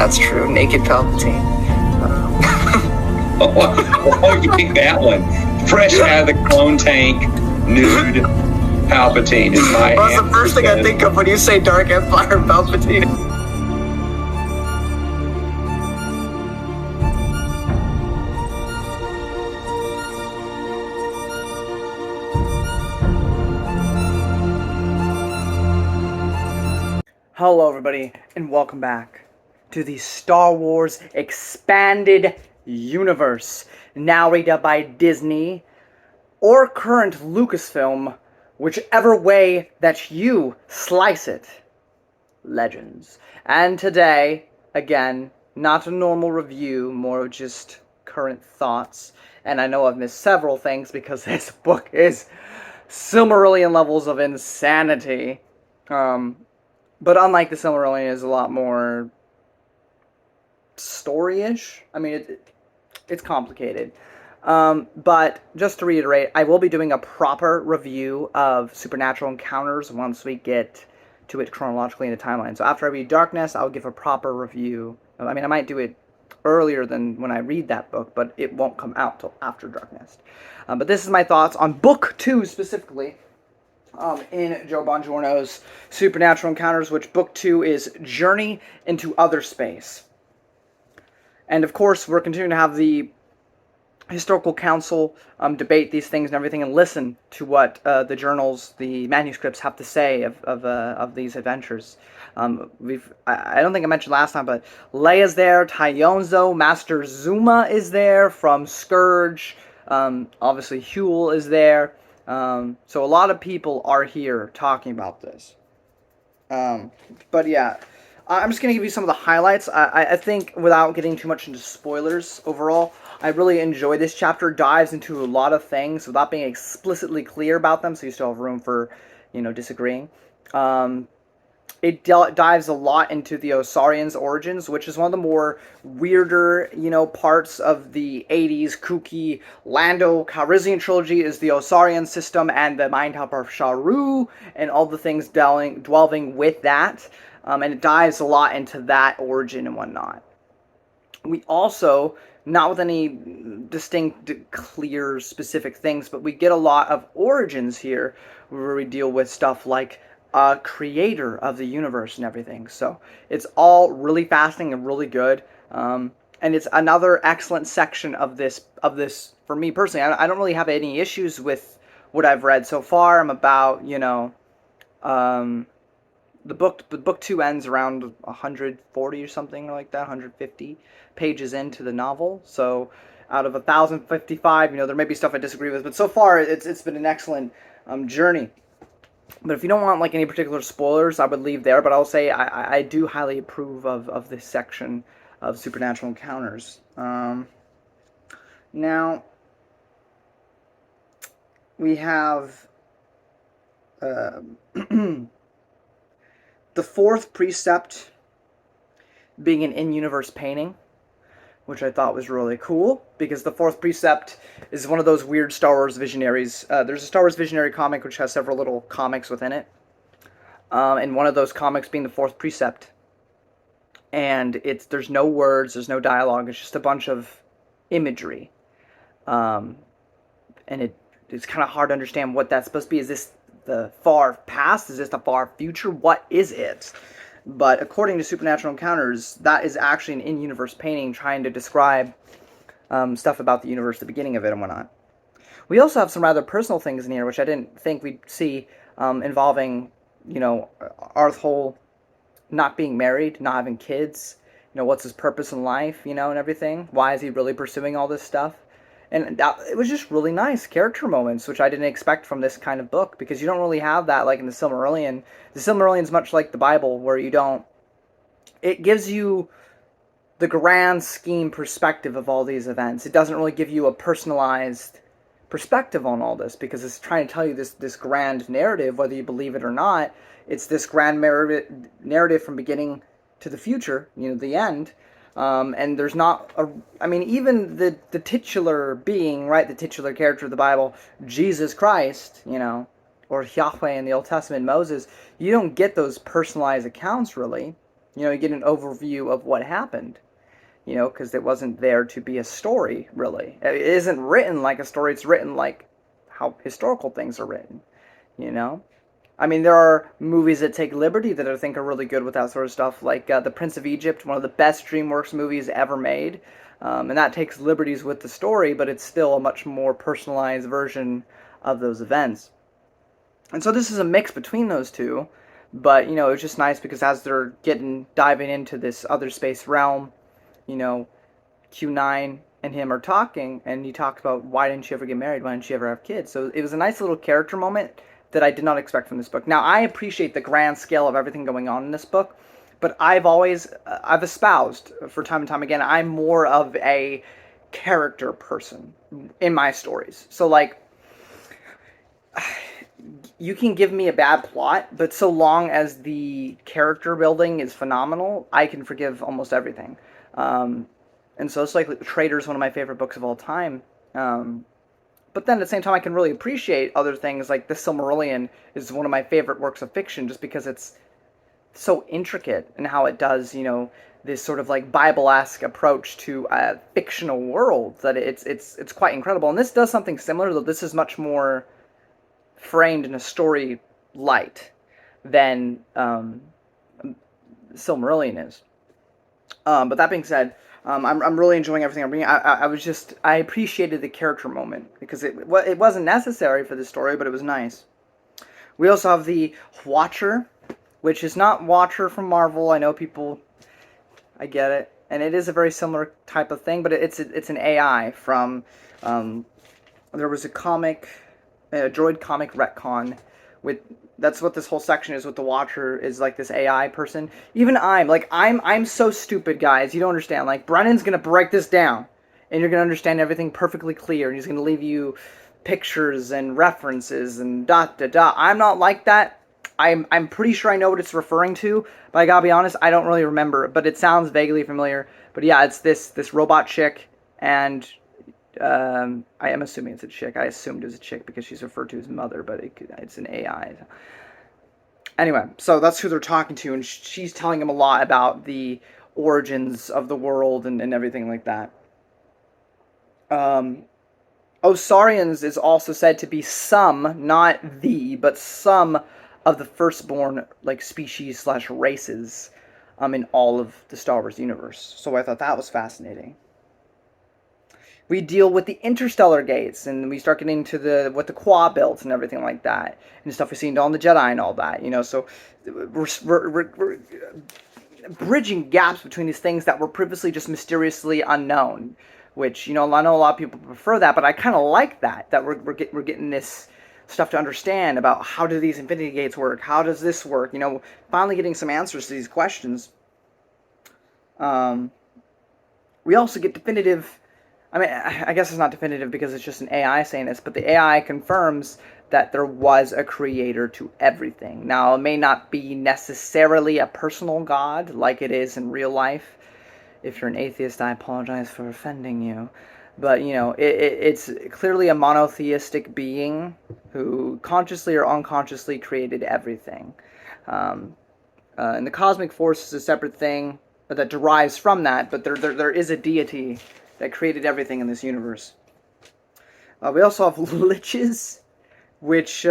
that's true. Naked Palpatine. Oh, you pick that one. Fresh out of the clone tank, nude Palpatine is my Well, that's the first thing I think of when you say Dark Empire Palpatine. Hello everybody, and welcome back to the Star Wars Expanded Universe, narrated by Disney, or current Lucasfilm, whichever way that you slice it. Legends. And today, again, not a normal review, more of just current thoughts. And I know I've missed several things because this book is Silmarillion levels of insanity. But unlike the Silmarillion, it's a lot more story-ish. I mean, it's complicated. But just to reiterate, I will be doing a proper review of Supernatural Encounters once we get to it chronologically in the timeline. So after I read Darkness, I'll give a proper review. I mean, I might do it earlier than when I read that book, but it won't come out till after Darkness. But this is my thoughts on Book 2 specifically. In Joe Bongiorno's Supernatural Encounters, which Book 2 is Journey into Other Space. And of course, we're continuing to have the Historical Council debate these things and everything, and listen to what the journals, the manuscripts have to say of these adventures. I don't think I mentioned last time, but Leia's there, Tyonzo, Master Zuma is there from Scourge, obviously Huel is there. So a lot of people are here talking about this. But yeah, I'm just going to give you some of the highlights. I think without getting too much into spoilers overall, I really enjoy this chapter. Dives into a lot of things without being explicitly clear about them, so you still have room for, disagreeing. It dives a lot into the Osarian's origins, which is one of the more weirder, parts of the 80s kooky Lando Calrissian trilogy is the Osarian system and the Mind Helper of Sharu and all the things dwelling with that. And it dives a lot into that origin and whatnot. We also, not with any distinct, clear, specific things, but we get a lot of origins here where we deal with stuff like creator of the universe and everything. So it's all really fascinating and really good. And it's another excellent section of this for me personally. I don't really have any issues with what I've read so far. I'm about, the book 2 ends around 140 or something like that, 150 pages into the novel. So out of 1,055, there may be stuff I disagree with, but so far it's been an excellent journey. But if you don't want any particular spoilers, I would leave there. But I'll say I do highly approve of this section of Supernatural Encounters. Now, we have the Fourth Precept being an in-universe painting, which I thought was really cool, because the Fourth Precept is one of those weird Star Wars visionaries. There's a Star Wars visionary comic which has several little comics within it, and one of those comics being the Fourth Precept. And there's no words, there's no dialogue, it's just a bunch of imagery. And it's kind of hard to understand what that's supposed to be. Is this the far past? Is this the far future? What is it? But according to Supernatural Encounters, that is actually an in-universe painting trying to describe stuff about the universe, the beginning of it and whatnot. We also have some rather personal things in here, which I didn't think we'd see, involving, Arthur not being married, not having kids, what's his purpose in life, and everything. Why is he really pursuing all this stuff? And it was just really nice character moments, which I didn't expect from this kind of book, because you don't really have that like in the Silmarillion. The Silmarillion is much like the Bible, where it gives you the grand scheme perspective of all these events. It doesn't really give you a personalized perspective on all this, because it's trying to tell you this grand narrative, whether you believe it or not. It's this grand narrative from beginning to the future, the end. And there's not even the titular being, right, the titular character of the Bible, Jesus Christ, or Yahweh in the Old Testament, Moses, you don't get those personalized accounts, really. You get an overview of what happened. Because it wasn't there to be a story, really. It isn't written like a story. It's written like how historical things are written. You know. I mean, there are movies that take liberty that I think are really good with that sort of stuff, like The Prince of Egypt, one of the best DreamWorks movies ever made. And that takes liberties with the story, but it's still a much more personalized version of those events. And so this is a mix between those two, but it's just nice because as they're diving into this other space realm, you know, Q9 and him are talking, and he talks about why didn't you ever get married? Why didn't you ever have kids? So it was a nice little character moment that I did not expect from this book. Now I appreciate the grand scale of everything going on in this book, but I've espoused for time and time again I'm more of a character person in my stories. So like you can give me a bad plot, but so long as the character building is phenomenal, I can forgive almost everything. And so it's like Trader's one of my favorite books of all time. But then at the same time, I can really appreciate other things like The Silmarillion is one of my favorite works of fiction just because it's so intricate in how it does, this sort of like Bible-esque approach to a fictional world that it's quite incredible. And this does something similar, though this is much more framed in a story light than Silmarillion is. But that being said, I'm really enjoying everything I'm reading. I appreciated the character moment because it wasn't necessary for the story, but it was nice. We also have the Watcher, which is not Watcher from Marvel. I know people, I get it, and it is a very similar type of thing, but it's an AI from. There was a droid comic retcon with. That's what this whole section is with the Watcher, is like this AI person. Even I'm so stupid, guys. You don't understand. Like, Brennan's gonna break this down, and you're gonna understand everything perfectly clear. And he's gonna leave you pictures and references and dot dot dot. I'm not like that. I'm pretty sure I know what it's referring to, but I gotta be honest, I don't really remember. But it sounds vaguely familiar. But yeah, it's this robot chick, and I am assuming it's a chick. I assumed it was a chick because she's referred to as mother, but it's an AI. Anyway, so that's who they're talking to, and she's telling him a lot about the origins of the world and everything like that. Osarians is also said to be some, not the, but some of the firstborn like species / races in all of the Star Wars universe. So I thought that was fascinating. We deal with the interstellar gates, and we start getting into what the Qua built and everything like that, and stuff we see in Dawn of the Jedi and all that. So we're bridging gaps between these things that were previously just mysteriously unknown. Which I know a lot of people prefer that, but I kind of like that we're getting this stuff to understand about how do these Infinity Gates work, how does this work. Finally getting some answers to these questions. We also get definitive. I mean, I guess it's not definitive because it's just an AI saying this, but the AI confirms that there was a creator to everything. Now, it may not be necessarily a personal God like it is in real life. If you're an atheist, I apologize for offending you. But, it's clearly a monotheistic being who consciously or unconsciously created everything. And the cosmic force is a separate thing that derives from that, but there is a deity that created everything in this universe. We also have liches, which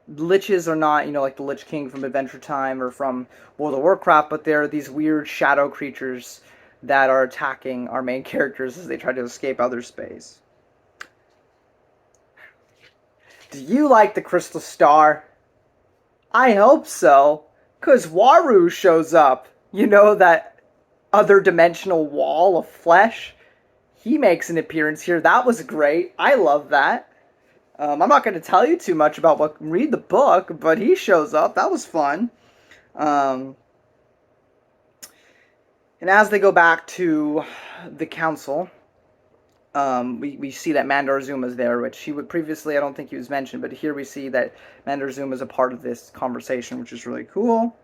liches are not, like the Lich King from Adventure Time or from World of Warcraft, but they're these weird shadow creatures that are attacking our main characters as they try to escape outer space. Do you like the Crystal Star? I hope so, because Waru shows up. That other dimensional wall of flesh. He makes an appearance here. That was great. I love that. I'm not going to tell you too much about read the book, but he shows up. That was fun. And as they go back to the council, we see that Mandar Zuma's there, which he would previously, I don't think he was mentioned, but here we see that Mandar Zuma is a part of this conversation, which is really cool.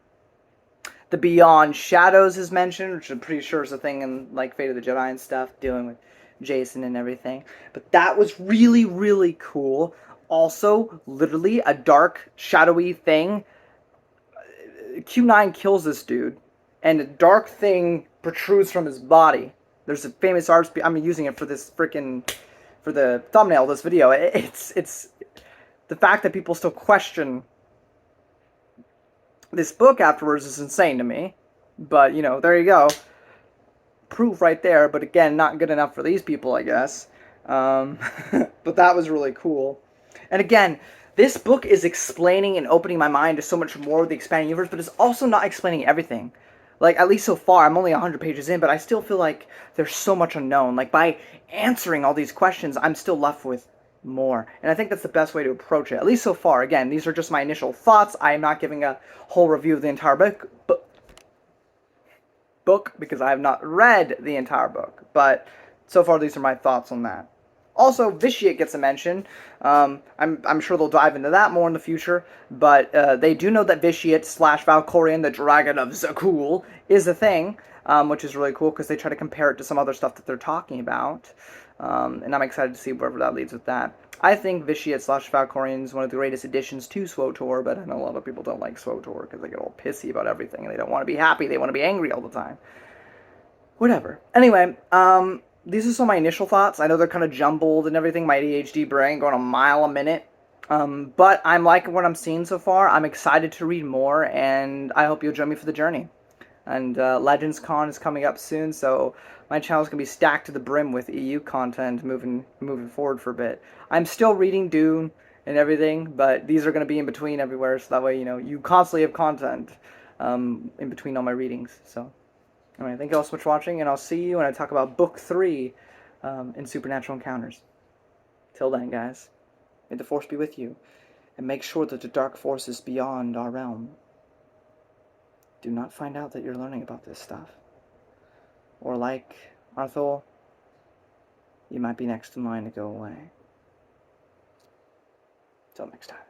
The Beyond Shadows is mentioned, which I'm pretty sure is a thing in like Fate of the Jedi and stuff, dealing with Jason and everything. But that was really, really cool. Also, literally a dark, shadowy thing. Q9 kills this dude. and a dark thing protrudes from his body. There's a famous art. I'm using it for this freaking for the thumbnail of this video. It's the fact that people still question this book afterwards is insane to me. But you know, there you go, proof right there. But again, not good enough for these people, I guess. But that was really cool. And again, this book is explaining and opening my mind to so much more of the expanding universe, but it's also not explaining everything. Like, at least so far, I'm only 100 pages in, but I still feel like there's so much unknown. Like, by answering all these questions, I'm still left with more. And I think that's the best way to approach it, at least so far. Again, these are just my initial thoughts. I am not giving a whole review of the entire book because I have not read the entire book. But so far, these are my thoughts on that. Also, Vitiate gets a mention. I'm sure they'll dive into that more in the future, but they do know that Vitiate / Valkorion, the Dragon of Zakul, is a thing, which is really cool because they try to compare it to some other stuff that they're talking about, and I'm excited to see wherever that leads with that. I think Vitiate / Valkorion is one of the greatest additions to SWOTOR, but I know a lot of people don't like SWOTOR because they get all pissy about everything, and they don't want to be happy, they want to be angry all the time. Whatever. Anyway, these are some of my initial thoughts. I know they're kind of jumbled and everything. My ADHD brain going a mile a minute. But I'm liking what I'm seeing so far. I'm excited to read more, and I hope you'll join me for the journey. And Legends Con is coming up soon, so my channel is going to be stacked to the brim with EU content moving forward for a bit. I'm still reading Dune and everything, but these are going to be in between everywhere, so that way, you know, you constantly have content in between all my readings. So, anyway, thank you all so much for watching, and I'll see you when I talk about Book 3 in Supernatural Encounters. Till then, guys, may the Force be with you, and make sure that the dark forces beyond our realm do not find out that you're learning about this stuff. Or like Arthur, you might be next in line to go away. Till next time.